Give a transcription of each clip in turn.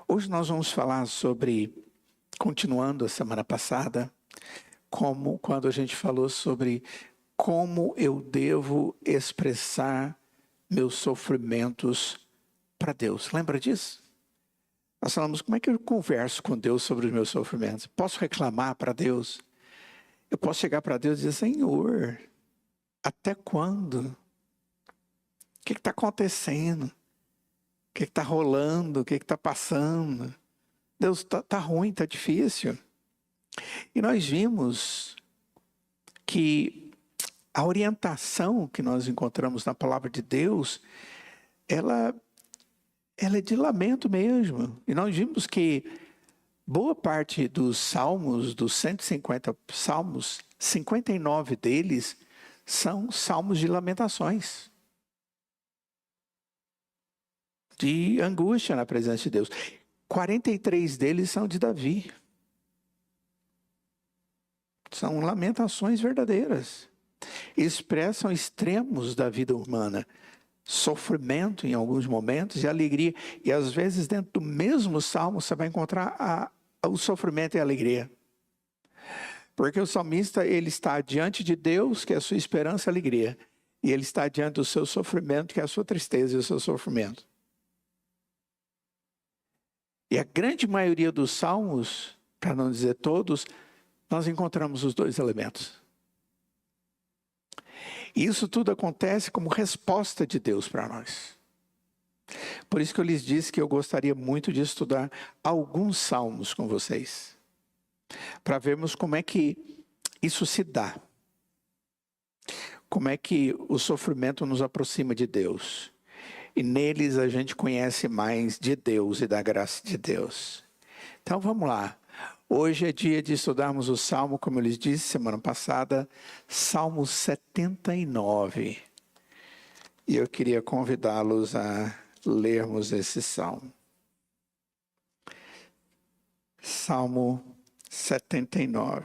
Hoje nós vamos falar sobre, continuando a semana passada, quando a gente falou sobre como eu devo expressar meus sofrimentos para Deus. Lembra disso? Nós falamos, como é que eu converso com Deus sobre os meus sofrimentos? Posso reclamar para Deus? Eu posso chegar para Deus e dizer, Senhor, até quando? O que está acontecendo? O que está rolando? O que está passando? Deus, está ruim, está difícil. E nós vimos que a orientação que nós encontramos na palavra de Deus, ela é de lamento mesmo. E nós vimos que boa parte dos salmos, dos 150 salmos, 59 deles são salmos de lamentações. De angústia na presença de Deus. 43 deles são de Davi. São lamentações verdadeiras. Expressam extremos da vida humana. Sofrimento em alguns momentos e alegria. E às vezes dentro do mesmo salmo você vai encontrar o sofrimento e a alegria. Porque o salmista ele está diante de Deus, que é a sua esperança e alegria. E ele está diante do seu sofrimento, que é a sua tristeza e o seu sofrimento. E a grande maioria dos salmos, para não dizer todos, nós encontramos os dois elementos. E isso tudo acontece como resposta de Deus para nós. Por isso que eu lhes disse que eu gostaria muito de estudar alguns salmos com vocês. Para vermos como é que isso se dá. Como é que o sofrimento nos aproxima de Deus. E neles a gente conhece mais de Deus e da graça de Deus. Então vamos lá. Hoje é dia de estudarmos o Salmo, como eu lhes disse semana passada, Salmo 79. E eu queria convidá-los a lermos esse Salmo. Salmo 79.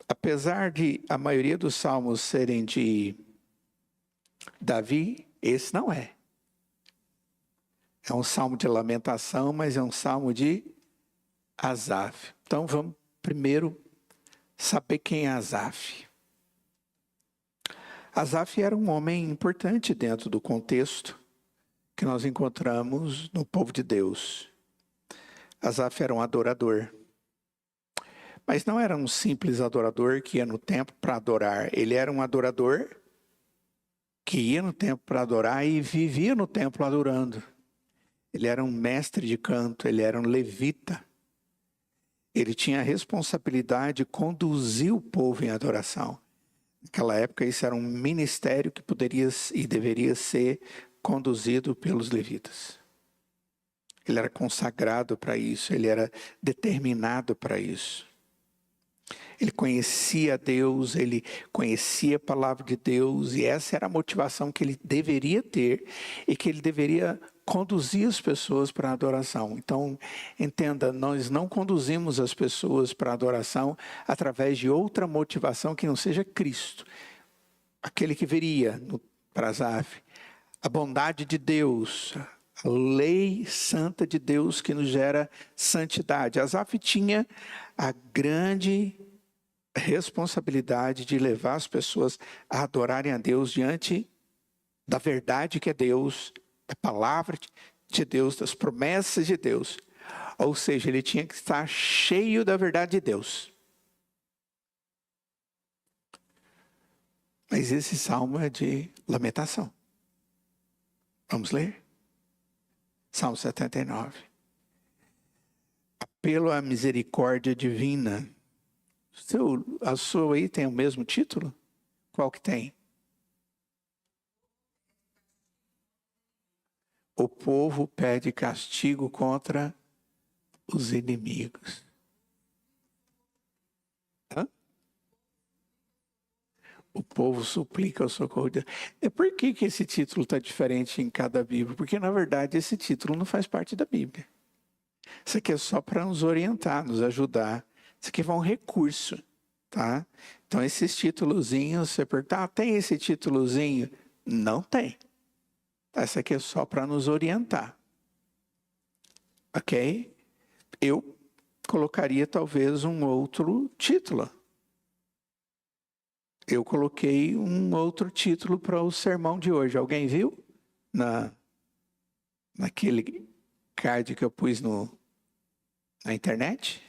Apesar de a maioria dos salmos serem de Davi, esse não é. É um salmo de lamentação, mas é um salmo de Asaf. Então vamos primeiro saber quem é Asaf. Asaf era um homem importante dentro do contexto que nós encontramos no povo de Deus. Asaf era um adorador. Mas não era um simples adorador que ia no templo para adorar. Ele era um adorador que ia no templo para adorar e vivia no templo adorando. Ele era um mestre de canto, ele era um levita. Ele tinha a responsabilidade de conduzir o povo em adoração. Naquela época isso era um ministério que poderia e deveria ser conduzido pelos levitas. Ele era consagrado para isso, ele era determinado para isso. Ele conhecia Deus, ele conhecia a palavra de Deus e essa era a motivação que ele deveria ter e que ele deveria conduzir as pessoas para a adoração. Então, entenda, nós não conduzimos as pessoas para a adoração através de outra motivação que não seja Cristo. Aquele que veria para Asaf, a bondade de Deus, a lei santa de Deus que nos gera santidade. Asaf tinha a grande responsabilidade de levar as pessoas a adorarem a Deus diante da verdade que é Deus, da palavra de Deus, das promessas de Deus. Ou seja, ele tinha que estar cheio da verdade de Deus. Mas esse salmo é de lamentação. Vamos ler? Salmo 79. Apelo à misericórdia divina. A sua aí tem o mesmo título? Qual que tem? O povo pede castigo contra os inimigos. Hã? O povo suplica o socorro de Deus. E por que esse título está diferente em cada Bíblia? Porque, na verdade, esse título não faz parte da Bíblia. Isso aqui é só para nos orientar, nos ajudar. Isso aqui é um recurso, tá? Então, esses títulozinhos, você pergunta, tem esse títulozinho? Não tem. Essa aqui é só para nos orientar. ok? Eu colocaria talvez um outro título. Eu coloquei um outro título para o sermão de hoje. Alguém viu? Naquele card que eu pus na internet?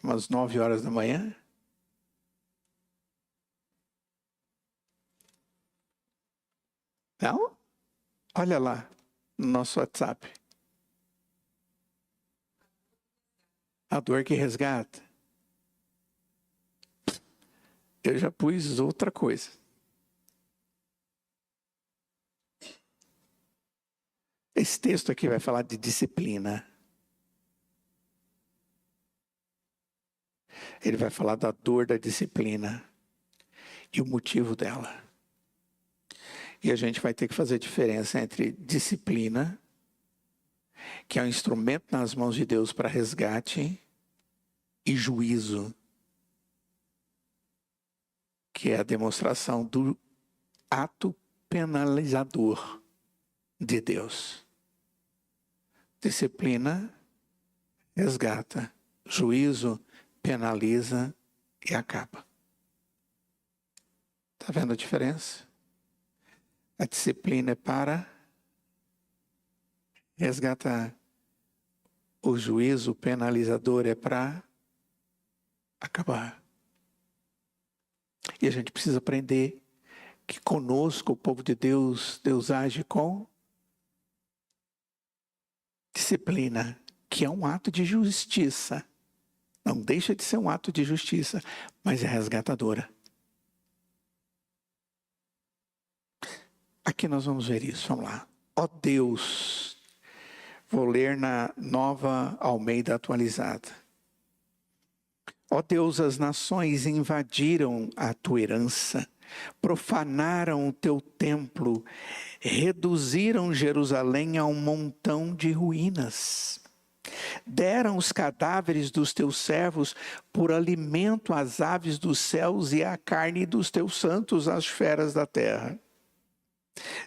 Umas 9 horas da manhã. Não? Olha lá no nosso WhatsApp. A dor que resgata. Eu já pus outra coisa. Esse texto aqui vai falar de disciplina. Ele vai falar da dor da disciplina e o motivo dela. E a gente vai ter que fazer diferença entre disciplina, que é um instrumento nas mãos de Deus para resgate, e juízo, que é a demonstração do ato penalizador de Deus. Disciplina resgata, juízo penaliza e acaba. Está vendo a diferença? A disciplina é para resgatar. O juízo penalizador é para acabar. E a gente precisa aprender que conosco, o povo de Deus, Deus age com disciplina, que é um ato de justiça. Não deixa de ser um ato de justiça, mas é resgatadora. Aqui nós vamos ver isso, vamos lá. Ó Deus, vou ler na Nova Almeida Atualizada. Ó Deus, as nações invadiram a tua herança, profanaram o teu templo, reduziram Jerusalém a um montão de ruínas. Deram os cadáveres dos teus servos por alimento às aves dos céus e a carne dos teus santos às feras da terra.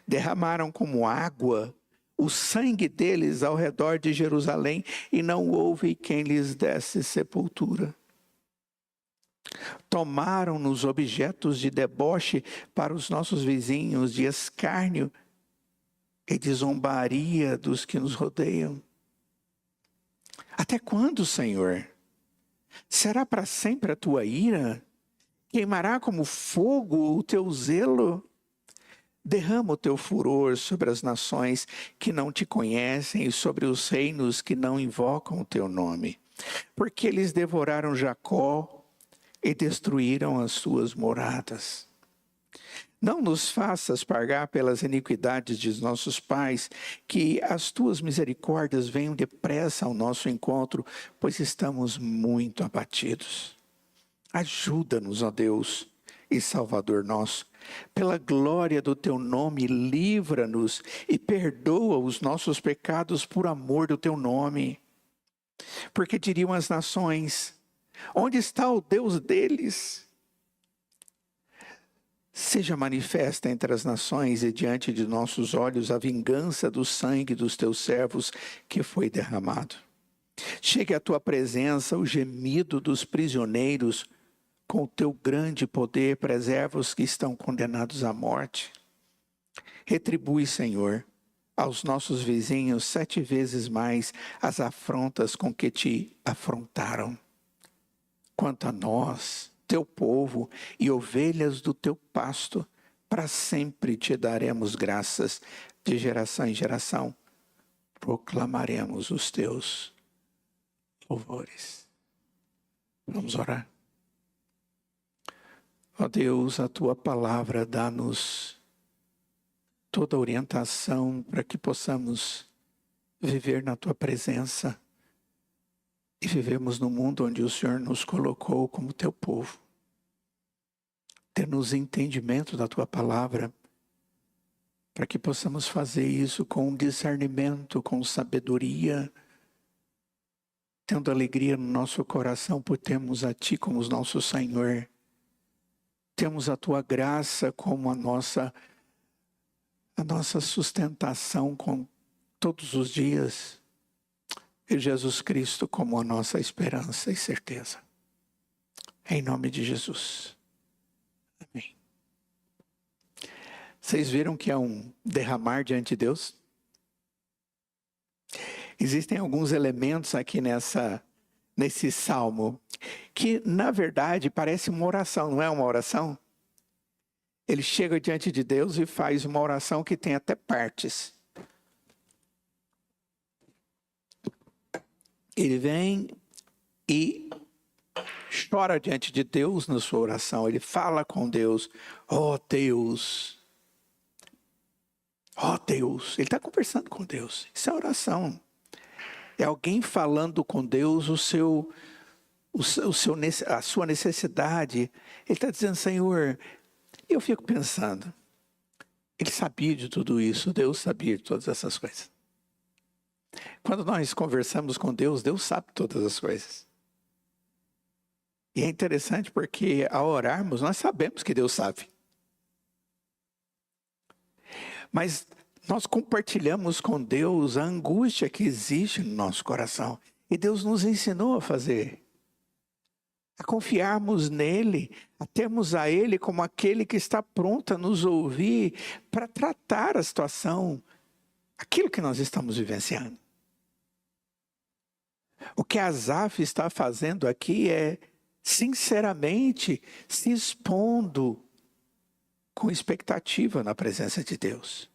Derramaram como água o sangue deles ao redor de Jerusalém e não houve quem lhes desse sepultura. Tomaram-nos objetos de deboche para os nossos vizinhos, de escárnio e de zombaria dos que nos rodeiam. Até quando, Senhor? Será para sempre a tua ira? Queimará como fogo o teu zelo? Derrama o teu furor sobre as nações que não te conhecem e sobre os reinos que não invocam o teu nome. Porque eles devoraram Jacó e destruíram as suas moradas. Não nos faças pagar pelas iniquidades de nossos pais, que as tuas misericórdias venham depressa ao nosso encontro, pois estamos muito abatidos. Ajuda-nos, ó Deus e Salvador nosso. Pela glória do teu nome, livra-nos e perdoa os nossos pecados por amor do teu nome. Porque diriam as nações: onde está o Deus deles? Seja manifesta entre as nações e diante de nossos olhos a vingança do sangue dos teus servos que foi derramado. Chegue à tua presença o gemido dos prisioneiros, com o teu grande poder preserva os que estão condenados à morte. Retribui, Senhor, aos nossos vizinhos 7 vezes mais as afrontas com que te afrontaram. Quanto a nós, teu povo e ovelhas do teu pasto, para sempre te daremos graças, de geração em geração, proclamaremos os teus louvores. Vamos orar. Ó Deus, a tua palavra dá-nos toda a orientação para que possamos viver na tua presença e vivemos no mundo onde o Senhor nos colocou como teu povo. Dê-nos entendimento da tua palavra, para que possamos fazer isso com discernimento, com sabedoria, tendo alegria no nosso coração por termos a ti como o nosso Senhor. Temos a tua graça como a nossa sustentação com todos os dias. e Jesus Cristo como a nossa esperança e certeza. Em nome de Jesus. Amém. Vocês viram que é um derramar diante de Deus? Existem alguns elementos aqui nesse salmo que, na verdade, parece uma oração, não é uma oração? Ele chega diante de Deus e faz uma oração que tem até partes. Ele vem e chora diante de Deus na sua oração. Ele fala com Deus. Oh Deus. Oh Deus. Ele está conversando com Deus. Isso é oração. É alguém falando com Deus a sua necessidade. Ele está dizendo, Senhor, eu fico pensando. Ele sabia de tudo isso. Deus sabia de todas essas coisas. Quando nós conversamos com Deus, Deus sabe todas as coisas. E é interessante porque ao orarmos, nós sabemos que Deus sabe. Mas nós compartilhamos com Deus a angústia que existe no nosso coração. E Deus nos ensinou a fazer. A confiarmos nele, a termos a ele como aquele que está pronto a nos ouvir para tratar a situação, aquilo que nós estamos vivenciando. O que Asaf está fazendo aqui é, sinceramente, se expondo com expectativa na presença de Deus.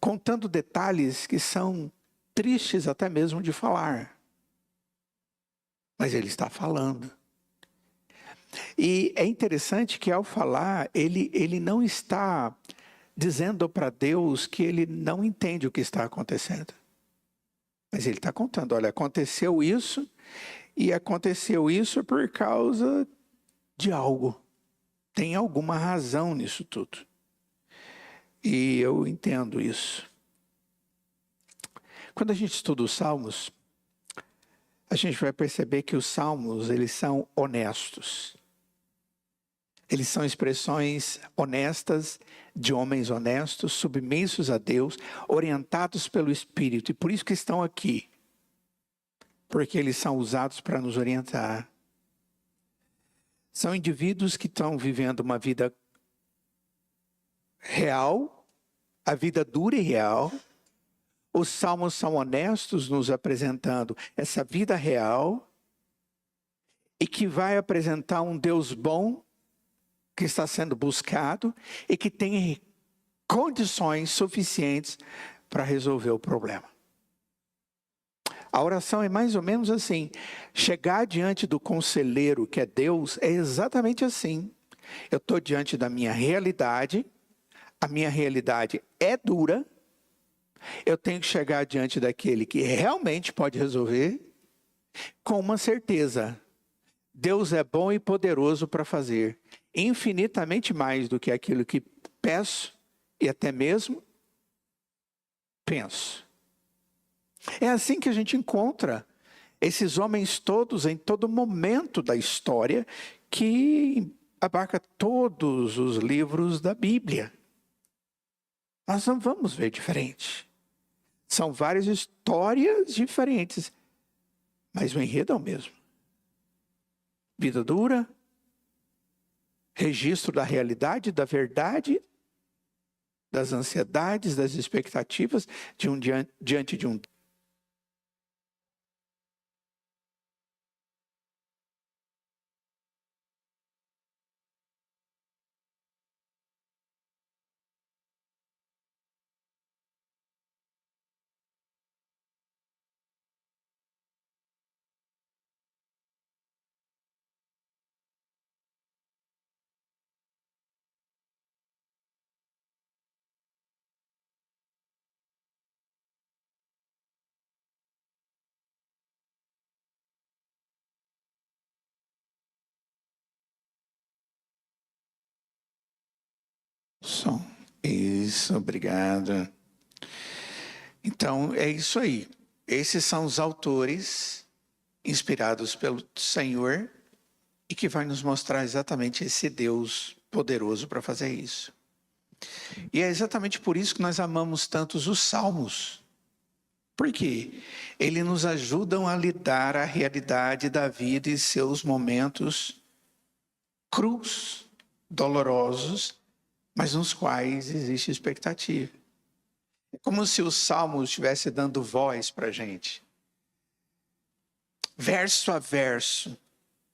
Contando detalhes que são tristes até mesmo de falar. Mas ele está falando. E é interessante que ao falar, ele não está dizendo para Deus que ele não entende o que está acontecendo. Mas ele está contando, olha, aconteceu isso, e aconteceu isso por causa de algo. Tem alguma razão nisso tudo. E eu entendo isso. Quando a gente estuda os Salmos, a gente vai perceber que os Salmos, eles são honestos. Eles são expressões honestas de homens honestos, submissos a Deus, orientados pelo Espírito. E por isso que estão aqui. Porque eles são usados para nos orientar. São indivíduos que estão vivendo uma vida real, a vida dura e real. Os salmos são honestos, nos apresentando essa vida real e que vai apresentar um Deus bom que está sendo buscado e que tem condições suficientes para resolver o problema. A oração é mais ou menos assim. Chegar diante do conselheiro, que é Deus, é exatamente assim. Eu estou diante da minha realidade, a minha realidade é dura, eu tenho que chegar diante daquele que realmente pode resolver, com uma certeza. Deus é bom e poderoso para fazer infinitamente mais do que aquilo que peço e até mesmo penso. É assim que a gente encontra esses homens todos em todo momento da história que abarca todos os livros da Bíblia. Nós não vamos ver diferente. São várias histórias diferentes, mas o enredo é o mesmo. Vida dura, registro da realidade, da verdade, das ansiedades, das expectativas diante de um som. Isso, obrigado. Então, é isso aí. Esses são os autores inspirados pelo Senhor e que vai nos mostrar exatamente esse Deus poderoso para fazer isso. E é exatamente por isso que nós amamos tantos os Salmos. Por quê? Eles nos ajudam a lidar a realidade da vida e seus momentos crus, dolorosos, mas nos quais existe expectativa. É como se o Salmo estivesse dando voz para a gente. Verso a verso,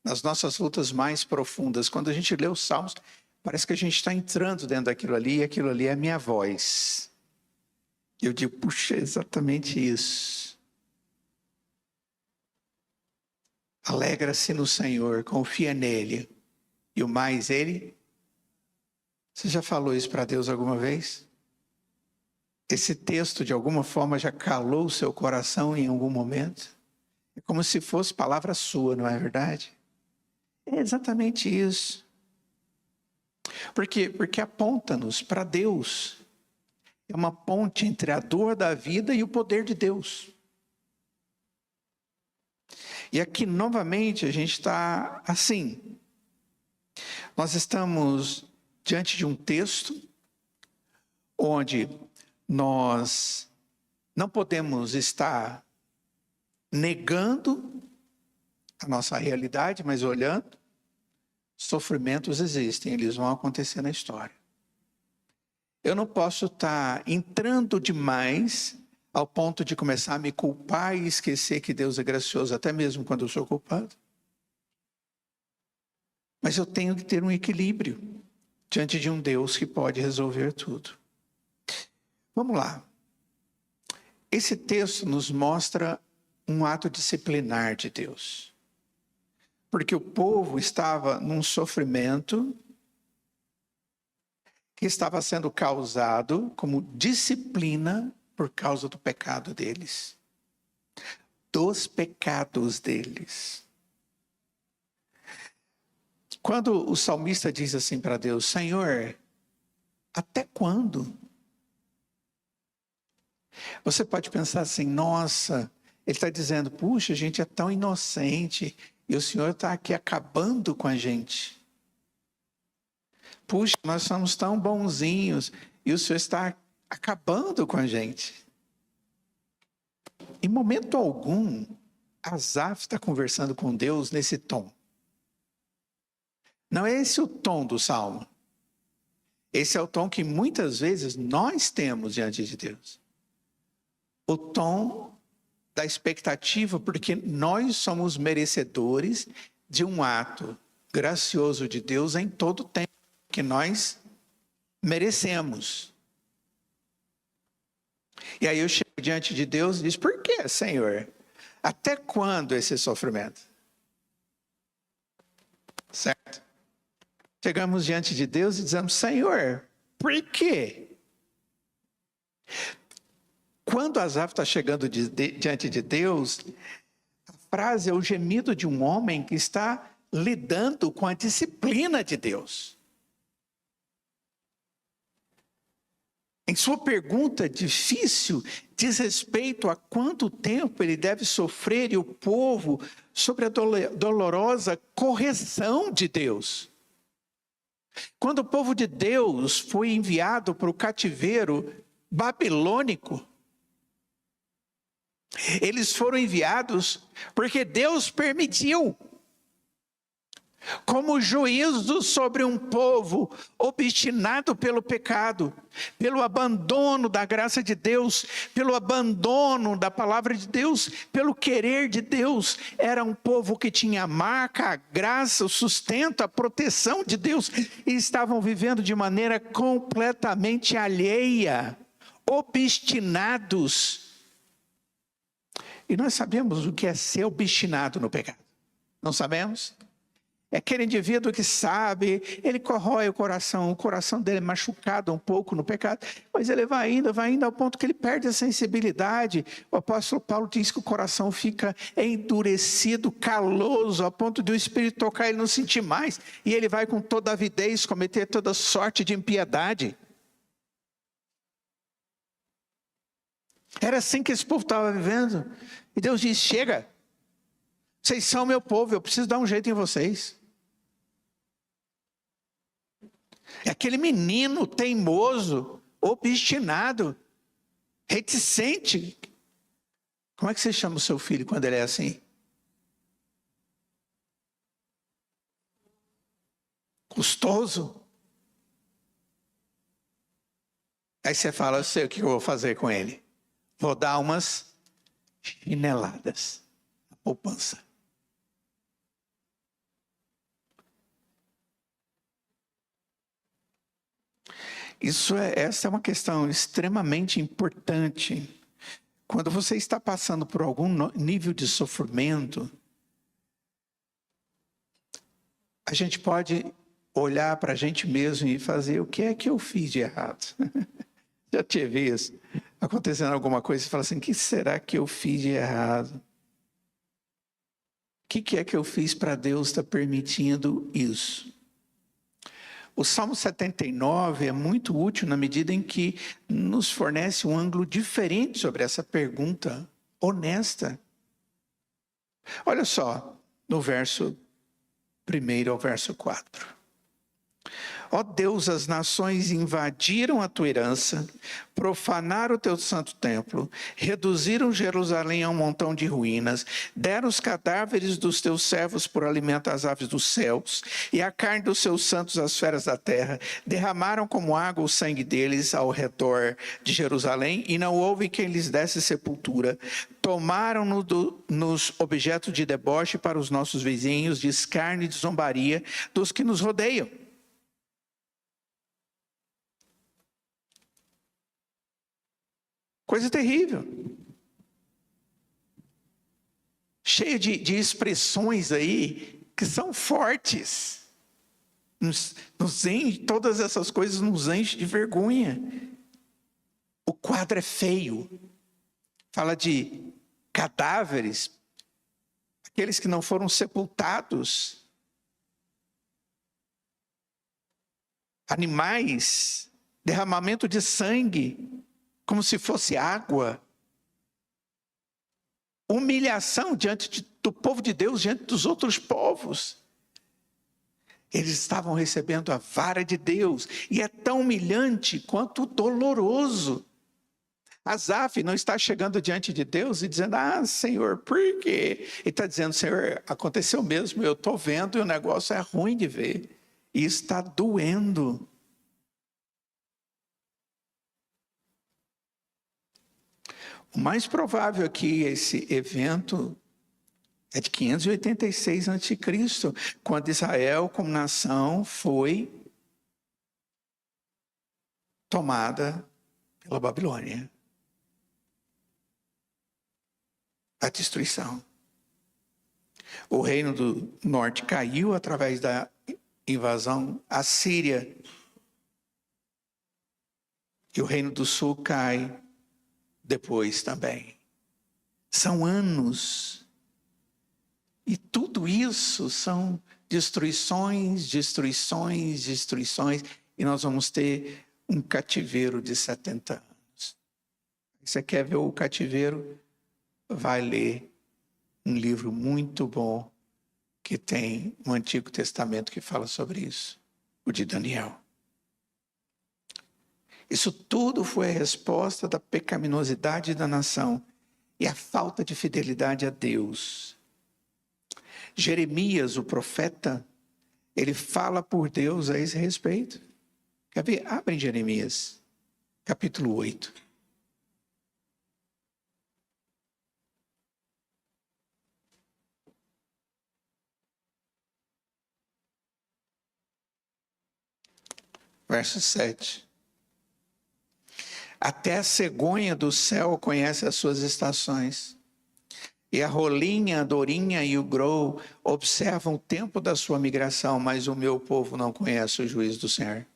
nas nossas lutas mais profundas, quando a gente lê os Salmos, parece que a gente está entrando dentro daquilo ali, e aquilo ali é a minha voz. E eu digo, puxa, é exatamente isso. Alegra-se no Senhor, confia nele. E o mais ele... Você já falou isso para Deus alguma vez? Esse texto, de alguma forma, já calou o seu coração em algum momento? É como se fosse palavra sua, não é verdade? É exatamente isso. Por quê? Porque aponta-nos para Deus. É uma ponte entre a dor da vida e o poder de Deus. E aqui, novamente, a gente está assim. Nós estamos diante de um texto onde nós não podemos estar negando a nossa realidade, mas olhando, sofrimentos existem, eles vão acontecer na história. Eu não posso estar entrando demais ao ponto de começar a me culpar e esquecer que Deus é gracioso, até mesmo quando eu sou culpado. Mas eu tenho que ter um equilíbrio diante de um Deus que pode resolver tudo. Vamos lá. Esse texto nos mostra um ato disciplinar de Deus. Porque o povo estava num sofrimento que estava sendo causado como disciplina por causa do pecado deles. Dos pecados deles. Quando o salmista diz assim para Deus, Senhor, até quando? Você pode pensar assim, nossa, ele está dizendo, puxa, a gente é tão inocente e o Senhor está aqui acabando com a gente. Puxa, nós somos tão bonzinhos e o Senhor está acabando com a gente. Em momento algum, Asaf está conversando com Deus nesse tom. Não é esse o tom do Salmo. Esse é o tom que muitas vezes nós temos diante de Deus. O tom da expectativa, porque nós somos merecedores de um ato gracioso de Deus em todo o tempo que nós merecemos. E aí eu chego diante de Deus e digo, por que, Senhor? Até quando esse sofrimento? Certo? Chegamos diante de Deus e dizemos, Senhor, por quê? Quando Asaf está chegando diante de Deus, a frase é o gemido de um homem que está lidando com a disciplina de Deus. Em sua pergunta difícil, diz respeito a quanto tempo ele deve sofrer e o povo sobre a dolorosa correção de Deus. Quando o povo de Deus foi enviado para o cativeiro babilônico, eles foram enviados porque Deus permitiu. Como juízo sobre um povo obstinado pelo pecado, pelo abandono da graça de Deus, pelo abandono da palavra de Deus, pelo querer de Deus. Era um povo que tinha a marca, a graça, o sustento, a proteção de Deus, e estavam vivendo de maneira completamente alheia, obstinados. E nós sabemos o que é ser obstinado no pecado. Não sabemos? É aquele indivíduo que sabe, ele corrói o coração dele é machucado um pouco no pecado, mas ele vai indo ao ponto que ele perde a sensibilidade. O apóstolo Paulo diz que o coração fica endurecido, caloso, a ponto de o Espírito tocar e ele não sentir mais, e ele vai com toda avidez cometer toda sorte de impiedade. Era assim que esse povo estava vivendo, e Deus diz, chega, vocês são meu povo, eu preciso dar um jeito em vocês. É aquele menino teimoso, obstinado, reticente, Como é que você chama o seu filho quando ele é assim? Custoso? Aí você fala, eu sei o que eu vou fazer com ele. Vou dar umas chineladas na poupança. Essa é uma questão extremamente importante. Quando você está passando por algum nível de sofrimento, a gente pode olhar para a gente mesmo e fazer o que é que eu fiz de errado. Já tive isso. Acontecendo alguma coisa, você fala assim, o que será que eu fiz de errado? O que é que eu fiz para Deus estar permitindo isso? O Salmo 79 é muito útil na medida em que nos fornece um ângulo diferente sobre essa pergunta honesta. Olha só, no verso 1 ao verso 4. Ó Deus, as nações invadiram a tua herança, profanaram o teu santo templo, reduziram Jerusalém a um montão de ruínas, deram os cadáveres dos teus servos por alimento às aves dos céus, e a carne dos seus santos às feras da terra, derramaram como água o sangue deles ao redor de Jerusalém, e não houve quem lhes desse sepultura. Tomaram-nos objetos de deboche para os nossos vizinhos, de escárnio e de zombaria dos que nos rodeiam. Coisa terrível. Cheio de expressões aí que são fortes. Nos enche, todas essas coisas nos enchem de vergonha. O quadro é feio. Fala de cadáveres, aqueles que não foram sepultados. Animais, derramamento de sangue, como se fosse água. Humilhação do povo de Deus diante dos outros povos. Eles estavam recebendo a vara de Deus. E é tão humilhante quanto doloroso. Asaf não está chegando diante de Deus e dizendo, Senhor, por quê? Ele está dizendo, Senhor, aconteceu mesmo, eu estou vendo e o negócio é ruim de ver. E está doendo. O mais provável é que esse evento é de 586 a.C., quando Israel, como nação, foi tomada pela Babilônia. A destruição. O reino do norte caiu através da invasão assíria. E o reino do sul cai depois também. São anos. E tudo isso são destruições, destruições, destruições. E nós vamos ter um cativeiro de 70 anos. Você quer ver o cativeiro? Vai ler um livro muito bom que tem no Antigo Testamento que fala sobre isso. O de Daniel. Isso tudo foi a resposta da pecaminosidade da nação e a falta de fidelidade a Deus. Jeremias, o profeta, ele fala por Deus a esse respeito. Quer ver? Abre em Jeremias, capítulo 8. Verso 7. Até a cegonha do céu conhece as suas estações. E a rolinha, a dorinha e o grou observam o tempo da sua migração, mas o meu povo não conhece o juízo do Senhor.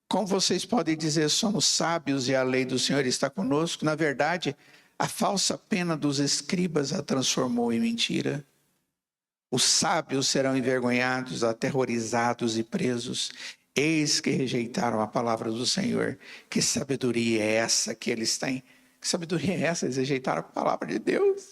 Como vocês podem dizer, somos sábios e a lei do Senhor está conosco? Na verdade, a falsa pena dos escribas a transformou em mentira. Os sábios serão envergonhados, aterrorizados e presos. Eis que rejeitaram a palavra do Senhor. Que sabedoria é essa que eles têm? Que sabedoria é essa? Eles rejeitaram a palavra de Deus.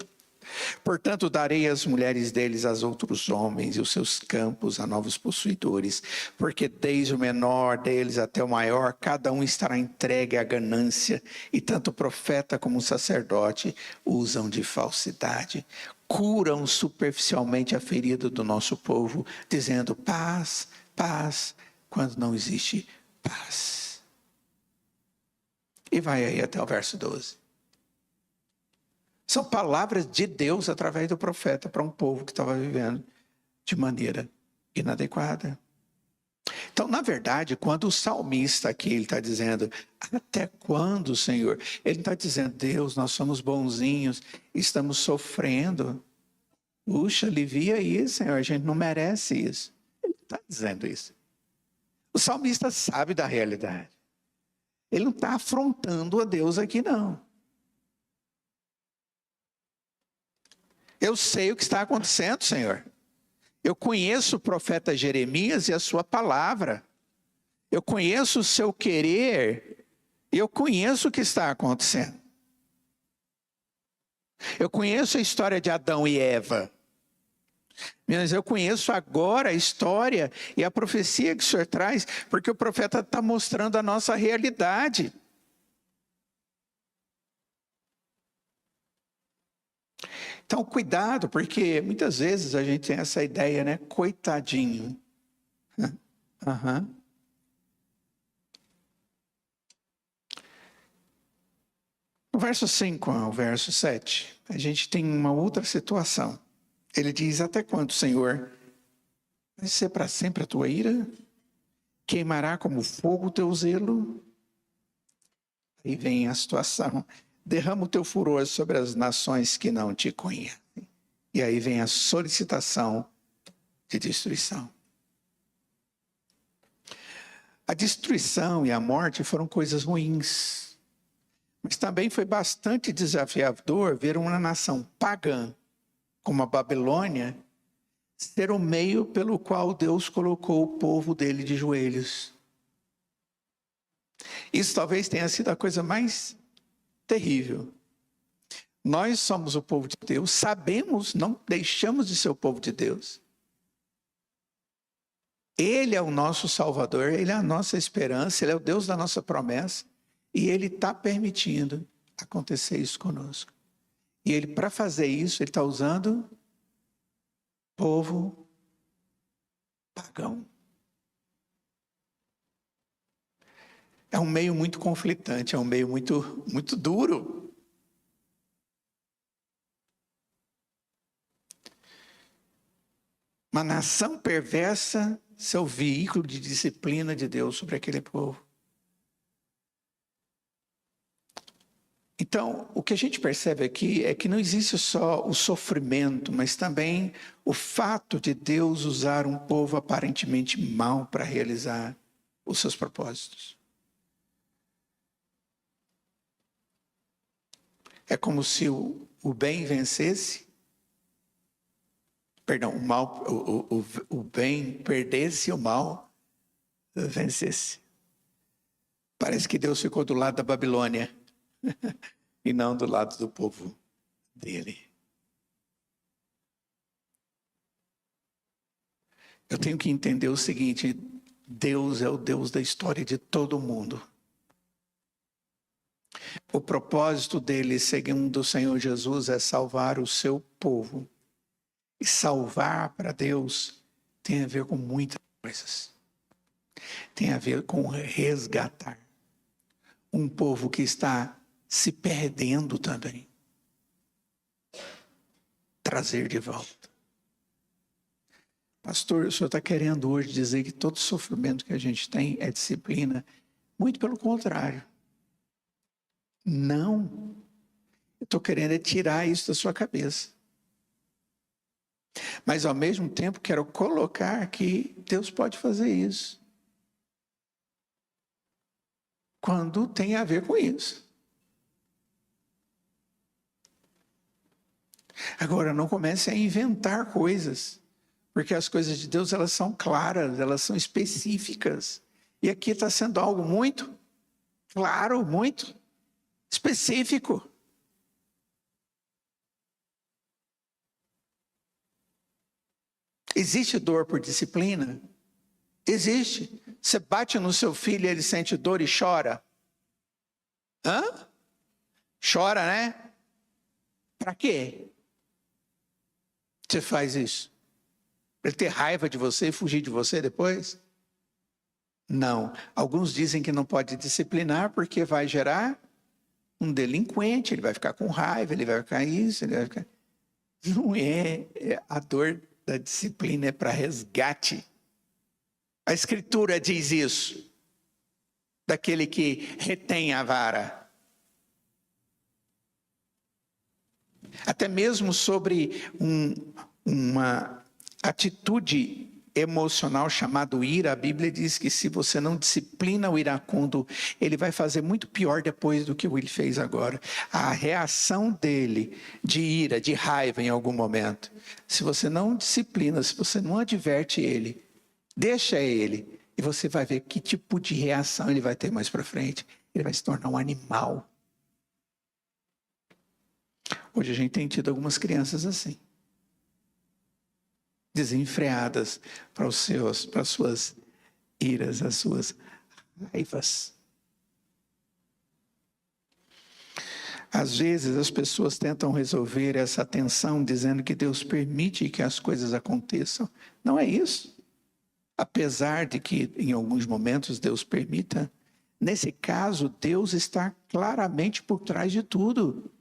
Portanto, darei as mulheres deles a outros homens, e os seus campos a novos possuidores, porque desde o menor deles até o maior, cada um estará entregue à ganância, e tanto o profeta como o sacerdote usam de falsidade. Curam superficialmente a ferida do nosso povo, dizendo paz, paz, quando não existe paz. E vai aí até o verso 12. São palavras de Deus através do profeta para um povo que estava vivendo de maneira inadequada. Então, na verdade, quando o salmista aqui ele está dizendo, até quando, Senhor? Ele está dizendo, Deus, nós somos bonzinhos, estamos sofrendo. Puxa, alivia aí, Senhor, a gente não merece isso. Ele está dizendo isso. O salmista sabe da realidade. Ele não está afrontando a Deus aqui, não. Eu sei o que está acontecendo, Senhor. Eu conheço o profeta Jeremias e a sua palavra. Eu conheço o seu querer e eu conheço o que está acontecendo. Eu conheço a história de Adão e Eva. Mas eu conheço agora a história e a profecia que o Senhor traz, porque o profeta está mostrando a nossa realidade. Então, cuidado, porque muitas vezes a gente tem essa ideia, né? Coitadinho. Uhum. No verso 5 ao verso 7, a gente tem uma outra situação. Ele diz, até quando, Senhor? Vai ser para sempre a tua ira? Queimará como fogo o teu zelo? Aí vem a situação. Derrama o teu furor sobre as nações que não te conhecem. E aí vem a solicitação de destruição. A destruição e a morte foram coisas ruins. Mas também foi bastante desafiador ver uma nação pagã, como a Babilônia, ser o meio pelo qual Deus colocou o povo dele de joelhos. Isso talvez tenha sido a coisa mais terrível. Nós somos o povo de Deus, sabemos, não deixamos de ser o povo de Deus. Ele é o nosso Salvador, Ele é a nossa esperança, Ele é o Deus da nossa promessa. E Ele está permitindo acontecer isso conosco. E Ele, para fazer isso, Ele está usando povo pagão. É um meio muito conflitante, é um meio muito duro. Uma nação perversa, seu veículo de disciplina de Deus sobre aquele povo. Então, o que a gente percebe aqui é que não existe só o sofrimento, mas também o fato de Deus usar um povo aparentemente mau para realizar os seus propósitos. É como se o bem vencesse, perdão, o bem perdesse e o mal vencesse. Parece que Deus ficou do lado da Babilônia e não do lado do povo dele. Eu tenho que entender o seguinte: Deus é o Deus da história de todo mundo. O propósito dele, segundo o Senhor Jesus, é salvar o seu povo. E salvar para Deus tem a ver com muitas coisas. Tem a ver com resgatar um povo que está se perdendo também. Trazer de volta. Pastor, o senhor está querendo hoje dizer que todo sofrimento que a gente tem é disciplina? Muito pelo contrário. Não. Eu estou querendo tirar isso da sua cabeça. Mas ao mesmo tempo quero colocar que Deus pode fazer isso. Quando tem a ver com isso. Agora, não comece a inventar coisas. Porque as coisas de Deus, elas são claras, elas são específicas. E aqui está sendo algo muito claro, muito específico. Existe dor por disciplina? Existe. Você bate no seu filho e ele sente dor e chora? Hã? Chora, né? Para quê? Você faz isso? Para ele ter raiva de você e fugir de você depois? Não. Alguns dizem que não pode disciplinar porque vai gerar um delinquente, ele vai ficar com raiva, ele vai ficar isso, ele vai ficar... Não é. A dor da disciplina é para resgate. A Escritura diz isso, daquele que retém a vara. Até mesmo sobre uma atitude emocional chamada ira, a Bíblia diz que se você não disciplina o iracundo, ele vai fazer muito pior depois do que ele fez agora. A reação dele de ira, de raiva em algum momento, se você não disciplina, se você não adverte ele, deixa ele, e você vai ver que tipo de reação ele vai ter mais para frente. Ele vai se tornar um animal. Hoje a gente tem tido algumas crianças assim, desenfreadas para as suas iras, as suas raivas. Às vezes as pessoas tentam resolver essa tensão dizendo que Deus permite que as coisas aconteçam. Não é isso. Apesar de que em alguns momentos Deus permita, nesse caso Deus está claramente por trás de tudo.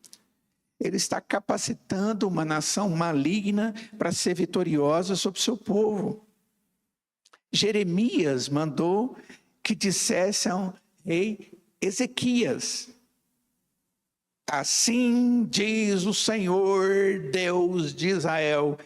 Ele está capacitando uma nação maligna para ser vitoriosa sobre o seu povo. Jeremias mandou que dissesse ao rei Ezequias: assim diz o Senhor, Deus de Israel,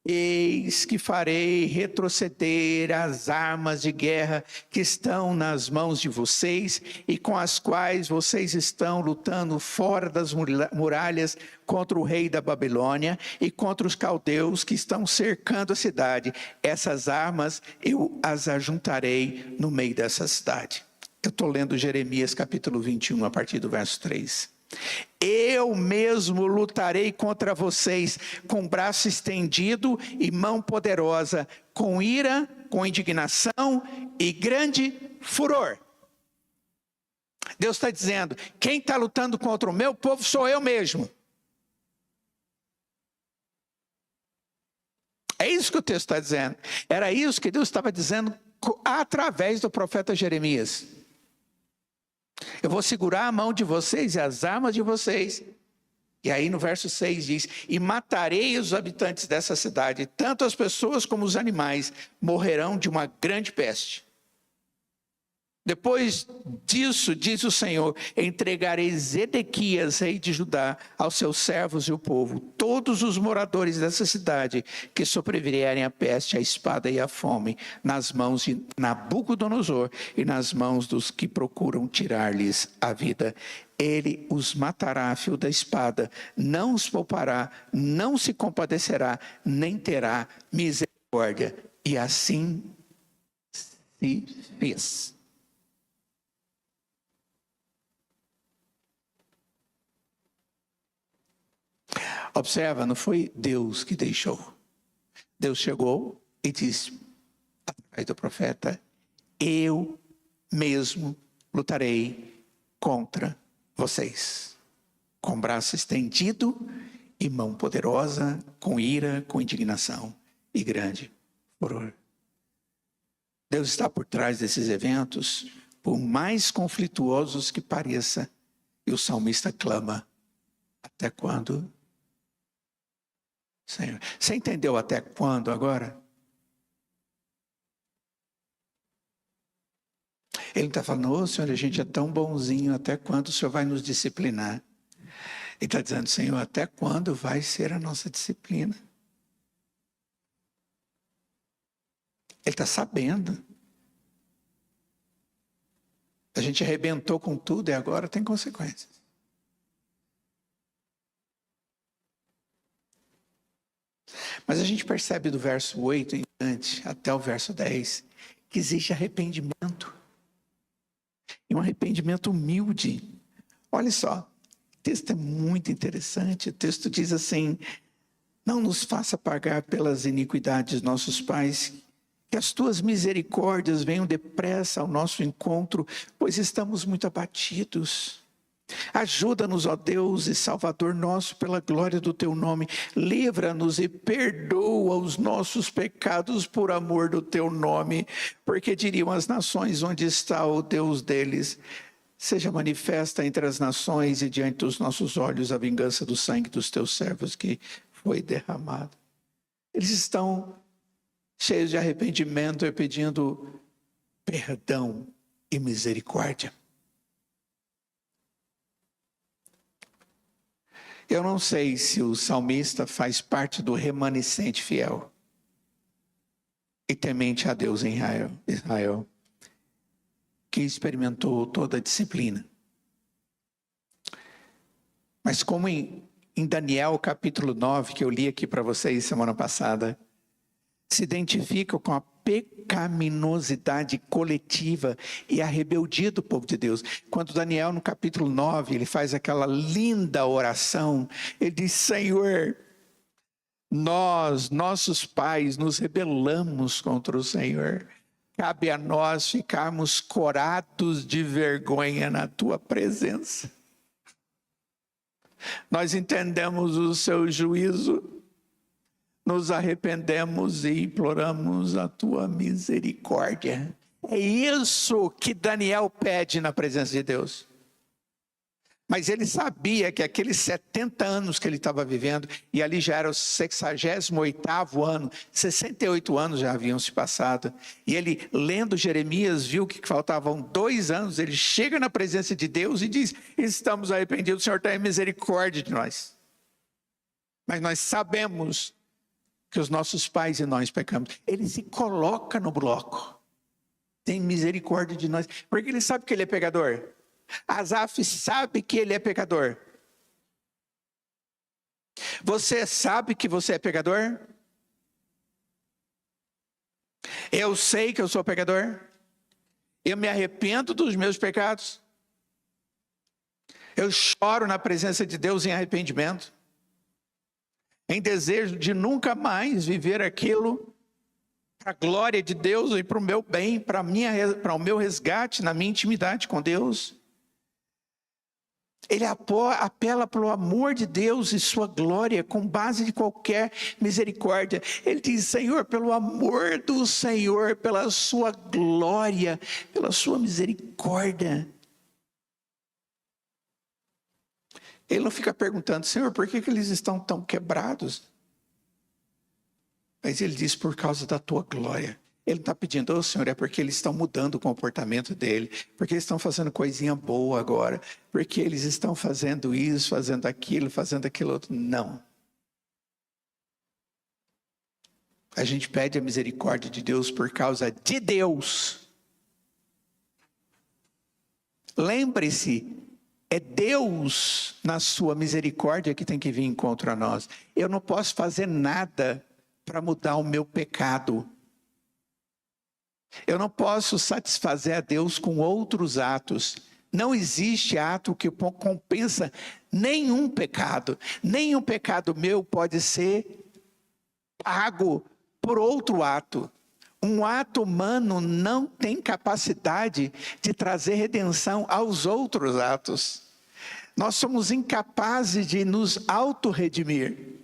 eis que farei retroceder as armas de guerra que estão nas mãos de vocês e com as quais vocês estão lutando fora das muralhas contra o rei da Babilônia e contra os caldeus que estão cercando a cidade. Essas armas eu as ajuntarei no meio dessa cidade. Eu estou lendo Jeremias capítulo 21, a partir do verso 3. Eu mesmo lutarei contra vocês com braço estendido e mão poderosa, com ira, com indignação e grande furor. Deus está dizendo, quem está lutando contra o meu povo sou eu mesmo. É isso que o texto está dizendo. Era isso que Deus estava dizendo através do profeta Jeremias. Eu vou segurar a mão de vocês e as armas de vocês. E aí no verso 6 diz, e matarei os habitantes dessa cidade, tanto as pessoas como os animais morrerão de uma grande peste. Depois disso, diz o Senhor, entregarei Zedequias, rei de Judá, aos seus servos e o povo, todos os moradores dessa cidade que sobreviverem à peste, à espada e à fome, nas mãos de Nabucodonosor e nas mãos dos que procuram tirar-lhes a vida. Ele os matará a fio da espada, não os poupará, não se compadecerá, nem terá misericórdia. E assim se fez. Observa, não foi Deus que deixou. Deus chegou e disse, através do profeta, eu mesmo lutarei contra vocês. Com braço estendido e mão poderosa, com ira, com indignação e grande furor. Deus está por trás desses eventos, por mais conflituosos que pareça. E o salmista clama, até quando? Senhor, você entendeu até quando agora? Ele está falando, ô Senhor, a gente é tão bonzinho, até quando o Senhor vai nos disciplinar? Ele está dizendo, Senhor, até quando vai ser a nossa disciplina? Ele está sabendo. A gente arrebentou com tudo e agora tem consequências. Mas a gente percebe do verso 8 em diante, até o verso 10, que existe arrependimento. E um arrependimento humilde. Olha só, o texto é muito interessante. O texto diz assim, Não nos faça pagar pelas iniquidades de nossos pais. Que as tuas misericórdias venham depressa ao nosso encontro, pois estamos muito abatidos. Ajuda-nos, ó Deus e Salvador nosso, pela glória do teu nome. Livra-nos e perdoa os nossos pecados por amor do teu nome. Porque diriam as nações: onde está o Deus deles? Seja manifesta entre as nações e diante dos nossos olhos a vingança do sangue dos teus servos que foi derramado. Eles estão cheios de arrependimento e pedindo perdão e misericórdia. Eu não sei se o salmista faz parte do remanescente fiel e temente a Deus em Israel, que experimentou toda a disciplina. Mas como em Daniel capítulo 9, que eu li aqui para vocês semana passada, se identifica com a pecaminosidade coletiva e a rebeldia do povo de Deus. Quando Daniel, no capítulo 9, ele faz aquela linda oração, ele diz: Senhor, nossos pais, nos rebelamos contra o Senhor. Cabe a nós ficarmos corados de vergonha na tua presença. Nós entendemos o seu juízo, nos arrependemos e imploramos a tua misericórdia. É isso que Daniel pede na presença de Deus. Mas ele sabia que aqueles 70 anos que ele estava vivendo, e ali já era o 68º ano, 68 anos já haviam se passado, e ele, lendo Jeremias, viu que faltavam 2 anos, ele chega na presença de Deus e diz: estamos arrependidos, o Senhor tem misericórdia de nós. Mas nós sabemos que os nossos pais e nós pecamos. Ele se coloca no bloco. Tem misericórdia de nós. Porque ele sabe que ele é pecador. Asaf sabe que ele é pecador. Você sabe que você é pecador? Eu sei que eu sou pecador. Eu me arrependo dos meus pecados. Eu choro na presença de Deus em arrependimento, em desejo de nunca mais viver aquilo para a glória de Deus e para o meu bem, para o meu resgate na minha intimidade com Deus. Ele apela pelo amor de Deus e sua glória, com base de qualquer misericórdia. Ele diz: Senhor, pelo amor do Senhor, pela sua glória, pela sua misericórdia. Ele não fica perguntando: Senhor, por que eles estão tão quebrados? Mas ele diz: por causa da tua glória. Ele está pedindo: oh, Senhor, é porque eles estão mudando o comportamento dele, porque eles estão fazendo coisinha boa agora, porque eles estão fazendo isso, fazendo aquilo outro. Não. A gente pede a misericórdia de Deus por causa de Deus. Lembre-se, é Deus, na sua misericórdia, que tem que vir contra nós. Eu não posso fazer nada para mudar o meu pecado. Eu não posso satisfazer a Deus com outros atos. Não existe ato que compensa nenhum pecado. Nenhum pecado meu pode ser pago por outro ato. Um ato humano não tem capacidade de trazer redenção aos outros atos. Nós somos incapazes de nos autorredimir.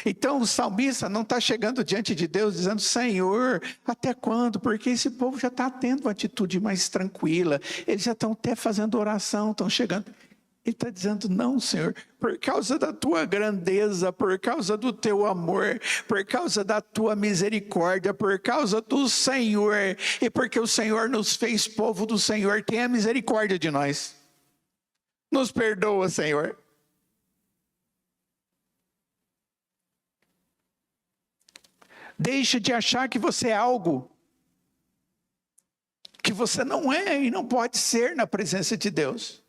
Então o salmista não está chegando diante de Deus dizendo: Senhor, até quando? Porque esse povo já está tendo uma atitude mais tranquila. Eles já estão até fazendo oração, estão chegando. Ele está dizendo: não, Senhor, por causa da tua grandeza, por causa do teu amor, por causa da tua misericórdia, por causa do Senhor, e porque o Senhor nos fez povo do Senhor, tenha misericórdia de nós. Nos perdoa, Senhor. Deixe de achar que você é algo que você não é e não pode ser na presença de Deus.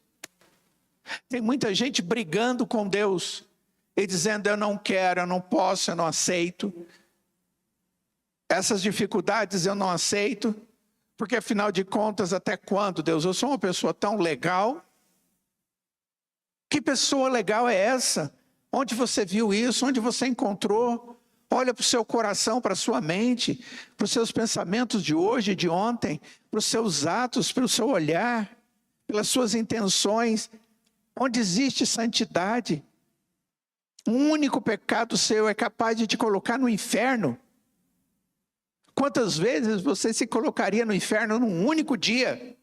Tem muita gente brigando com Deus e dizendo: eu não quero, eu não posso, eu não aceito. Essas dificuldades eu não aceito, porque afinal de contas, até quando, Deus? Eu sou uma pessoa tão legal. Que pessoa legal é essa? Onde você viu isso? Onde você encontrou? Olha para o seu coração, para a sua mente, para os seus pensamentos de hoje, de ontem, para os seus atos, para o seu olhar, pelas suas intenções. Onde existe santidade, um único pecado seu é capaz de te colocar no inferno. Quantas vezes você se colocaria no inferno num único dia?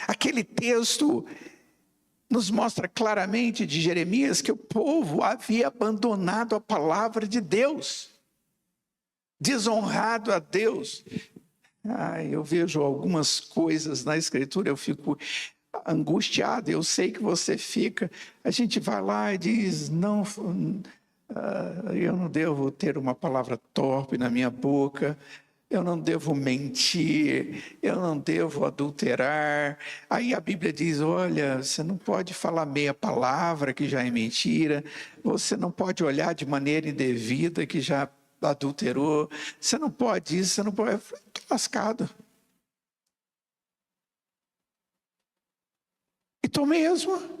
Aquele texto nos mostra claramente de Jeremias que o povo havia abandonado a palavra de Deus, desonrado a Deus. Eu vejo algumas coisas na Escritura, eu fico angustiado, eu sei que você fica. A gente vai lá e diz, não, eu não devo ter uma palavra torpe na minha boca, eu não devo mentir, eu não devo adulterar. Aí a Bíblia diz, olha, você não pode falar meia palavra, que já é mentira, você não pode olhar de maneira indevida, que já adulterou, você não pode isso, você não pode... Eu falei, estou lascado. E estou mesmo.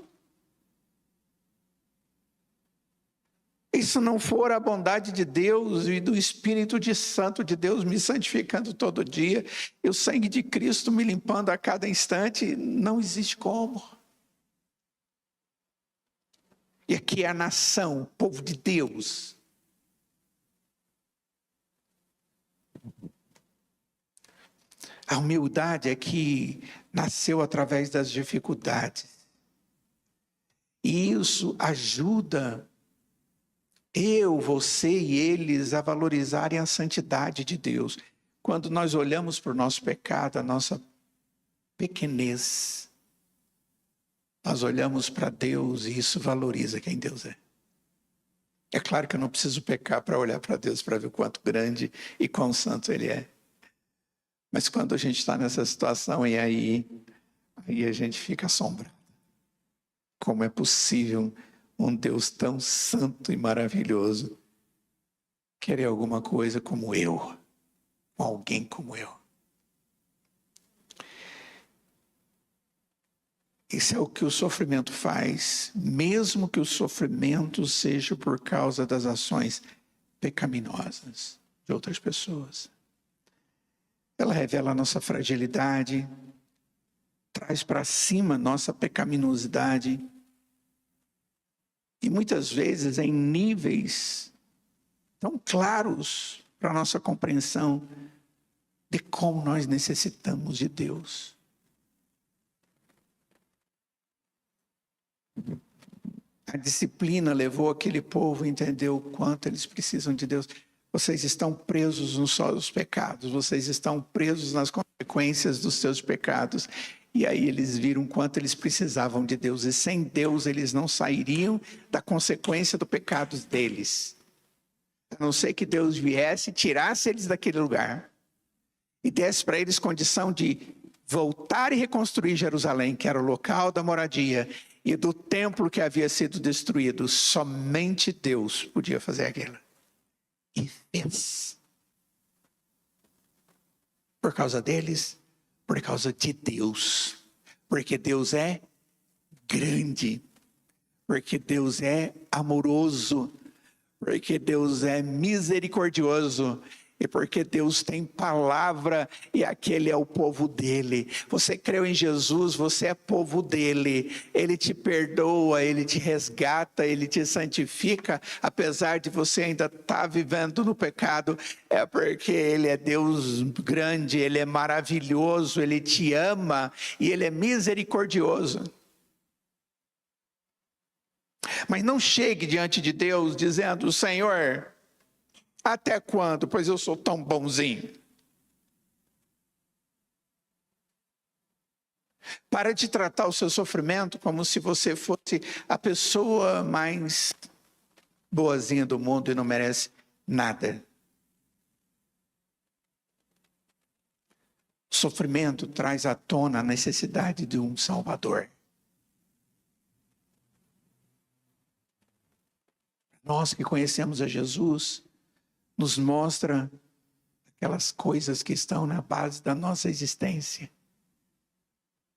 E se não for a bondade de Deus e do Espírito Santo de Deus me santificando todo dia, e o sangue de Cristo me limpando a cada instante, não existe como. E aqui é a nação, o povo de Deus. A humildade é que nasceu através das dificuldades. E isso ajuda eu, você e eles a valorizarem a santidade de Deus. Quando nós olhamos para o nosso pecado, a nossa pequenez, nós olhamos para Deus e isso valoriza quem Deus é. É claro que eu não preciso pecar para olhar para Deus, para ver o quanto grande e quão santo Ele é. Mas quando a gente está nessa situação e aí a gente fica assombrado. Como é possível um Deus tão santo e maravilhoso querer alguma coisa como eu, com alguém como eu? Isso é o que o sofrimento faz, mesmo que o sofrimento seja por causa das ações pecaminosas de outras pessoas. Ela revela a nossa fragilidade, traz para cima nossa pecaminosidade, e muitas vezes em níveis tão claros para a nossa compreensão de como nós necessitamos de Deus. A disciplina levou aquele povo a entender o quanto eles precisam de Deus. Vocês estão presos nos seus pecados, vocês estão presos nas consequências dos seus pecados. E aí eles viram quanto eles precisavam de Deus. E sem Deus eles não sairiam da consequência do pecado deles. A não ser que Deus viesse e tirasse eles daquele lugar. E desse para eles condição de voltar e reconstruir Jerusalém, que era o local da moradia. E do templo que havia sido destruído. Somente Deus podia fazer aquilo. E fez. Por causa deles, por causa de Deus. Porque Deus é grande. Porque Deus é amoroso. Porque Deus é misericordioso. E porque Deus tem palavra e aquele é o povo dele. Você creu em Jesus, você é povo dele. Ele te perdoa, ele te resgata, ele te santifica. Apesar de você ainda estar vivendo no pecado, é porque ele é Deus grande, ele é maravilhoso, ele te ama e ele é misericordioso. Mas não chegue diante de Deus dizendo, Senhor, até quando? Pois eu sou tão bonzinho. Para de tratar o seu sofrimento como se você fosse a pessoa mais boazinha do mundo e não merece nada. O sofrimento traz à tona a necessidade de um Salvador. Nós que conhecemos a Jesus, nos mostra aquelas coisas que estão na base da nossa existência.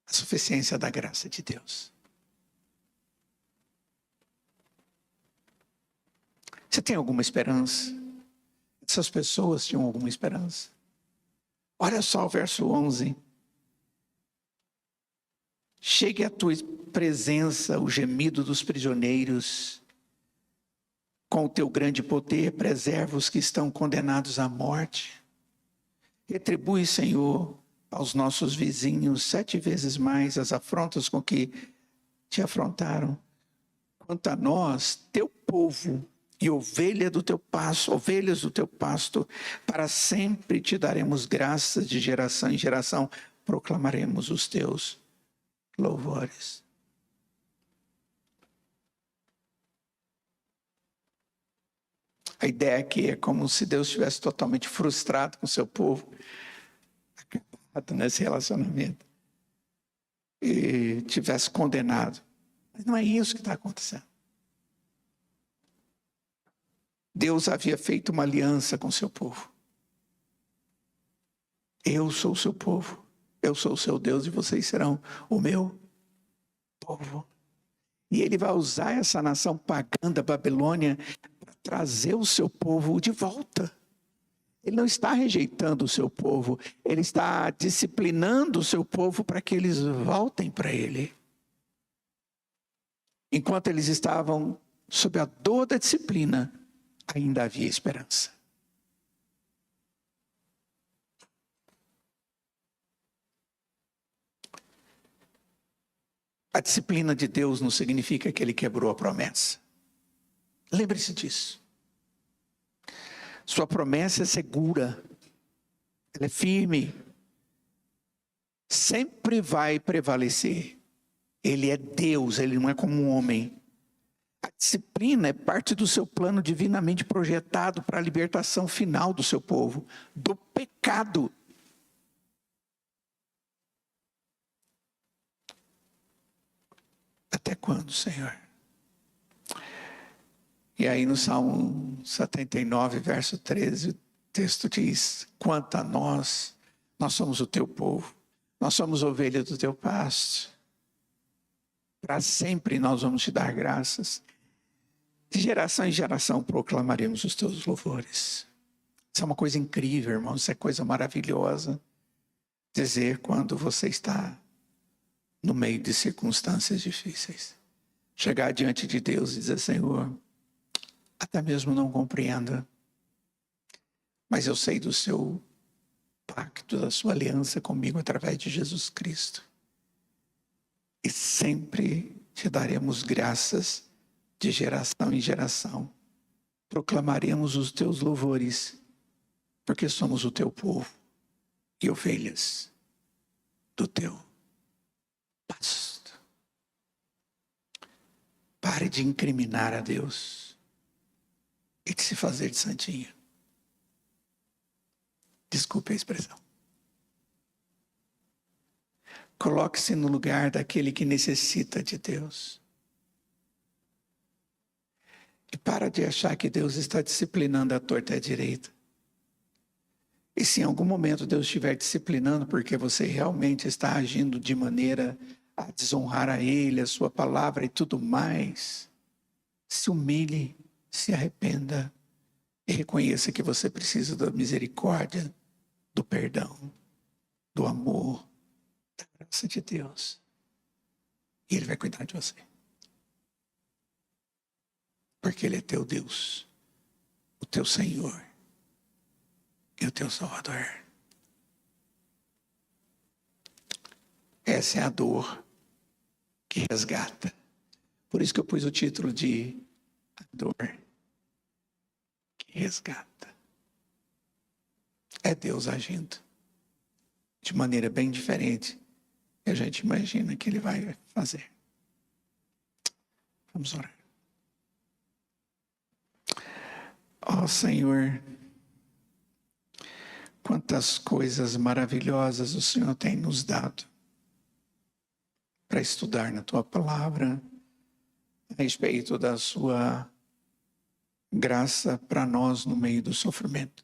A suficiência da graça de Deus. Você tem alguma esperança? Essas pessoas tinham alguma esperança? Olha só o verso 11. Chegue à tua presença o gemido dos prisioneiros. Com o teu grande poder, preserva os que estão condenados à morte. Retribui, Senhor, aos nossos vizinhos 7 vezes mais as afrontas com que te afrontaram. Quanto a nós, teu povo e ovelhas do teu pasto, para sempre te daremos graças, de geração em geração proclamaremos os teus louvores. A ideia aqui é como se Deus estivesse totalmente frustrado com o seu povo, acabado nesse relacionamento, e tivesse condenado. Mas não é isso que está acontecendo. Deus havia feito uma aliança com o seu povo. Eu sou o seu povo, eu sou o seu Deus e vocês serão o meu povo. E ele vai usar essa nação pagã da Babilônia para trazer o seu povo de volta. Ele não está rejeitando o seu povo, ele está disciplinando o seu povo para que eles voltem para ele. Enquanto eles estavam sob a dor da disciplina, ainda havia esperança. A disciplina de Deus não significa que ele quebrou a promessa. Lembre-se disso. Sua promessa é segura, ela é firme, sempre vai prevalecer. Ele é Deus, ele não é como um homem. A disciplina é parte do seu plano divinamente projetado para a libertação final do seu povo, do pecado. Até quando, Senhor? E aí no Salmo 79, verso 13, o texto diz: quanto a nós somos o teu povo, nós somos ovelhas do teu pasto. Para sempre nós vamos te dar graças. De geração em geração proclamaremos os teus louvores. Isso é uma coisa incrível, irmão. Isso é coisa maravilhosa. Dizer quando você está no meio de circunstâncias difíceis. Chegar diante de Deus e dizer: Senhor, até mesmo não compreendo, mas eu sei do seu pacto, da sua aliança comigo através de Jesus Cristo. E sempre te daremos graças de geração em geração. Proclamaremos os teus louvores, porque somos o teu povo e ovelhas do teu pasto. Pare de incriminar a Deus e de se fazer de santinho. Desculpe a expressão. Coloque-se no lugar daquele que necessita de Deus. E para de achar que Deus está disciplinando a torta e a direita. E se em algum momento Deus estiver disciplinando porque você realmente está agindo de maneira a desonrar a Ele, a sua palavra e tudo mais, se humilhe, se arrependa e reconheça que você precisa da misericórdia, do perdão, do amor, da graça de Deus. E Ele vai cuidar de você. Porque Ele é teu Deus, o teu Senhor e o teu Salvador. Essa é a dor que resgata. Por isso que eu pus o título de A Dor que Resgata. É Deus agindo de maneira bem diferente que a gente imagina que Ele vai fazer. Vamos orar. Ó Senhor, quantas coisas maravilhosas o Senhor tem nos dado para estudar na Tua palavra, a respeito da Sua graça para nós no meio do sofrimento.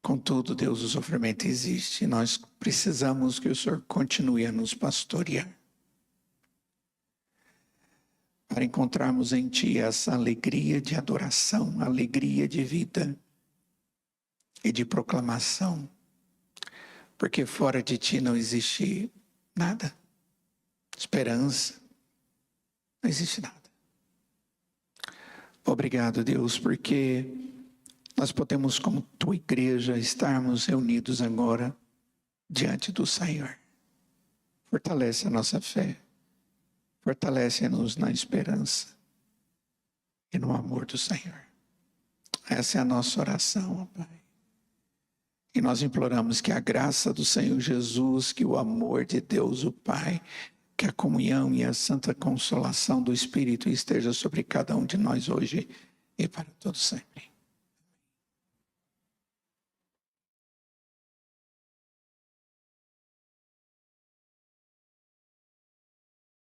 Contudo, Deus, o sofrimento existe e nós precisamos que o Senhor continue a nos pastorear. Para encontrarmos em Ti essa alegria de adoração, alegria de vida e de proclamação. Porque fora de Ti não existe nada. Esperança, não existe nada. Obrigado, Deus, porque nós podemos, como Tua igreja, estarmos reunidos agora diante do Senhor. Fortalece a nossa fé. Fortalece-nos na esperança e no amor do Senhor. Essa é a nossa oração, ó Pai. E nós imploramos que a graça do Senhor Jesus, que o amor de Deus, o Pai, que a comunhão e a santa consolação do Espírito esteja sobre cada um de nós hoje e para todo sempre.